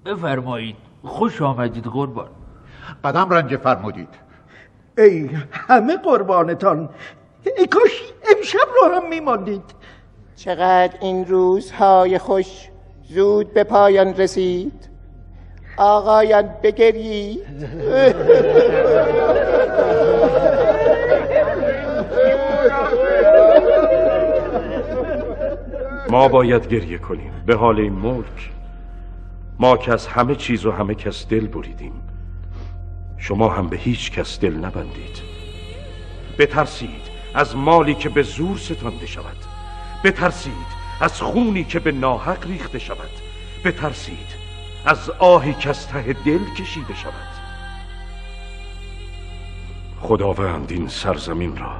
بفرمایید. خوش آمدید قربان. قدم رنج فرمودید. ای همه قربانتان. ای کاش امشب رو هم میماندید. چقدر این روزهای خوش زود به پایان رسید. آقایان بگرید. ما باید گریه کنیم به حال این ملک. ما که از همه چیز و همه کس دل بریدیم. شما هم به هیچ کس دل نبندید. بترسید از مالی که به زور ستانده شود. بترسید از خونی که به ناحق ریخته شود. بترسید از آهی که از ته دل کشیده شود. خداوند این سرزمین را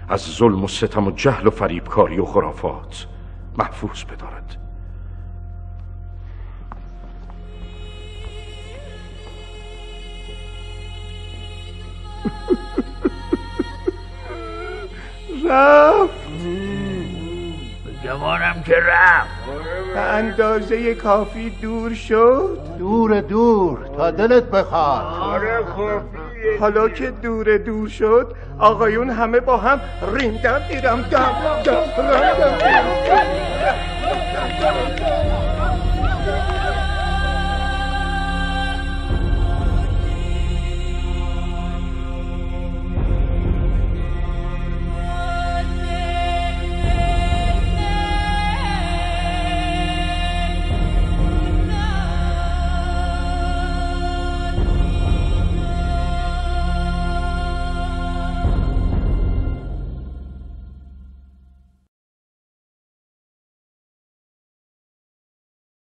از ظلم و ستم و جهل و فریبکاری و خرافات محفوظ بدارد. رفت. جوانم که رفت. به اندازه کافی دور شد. دور تا دلت بخواد. حالا که دور شد آقایون همه با هم ریندم دیرم دم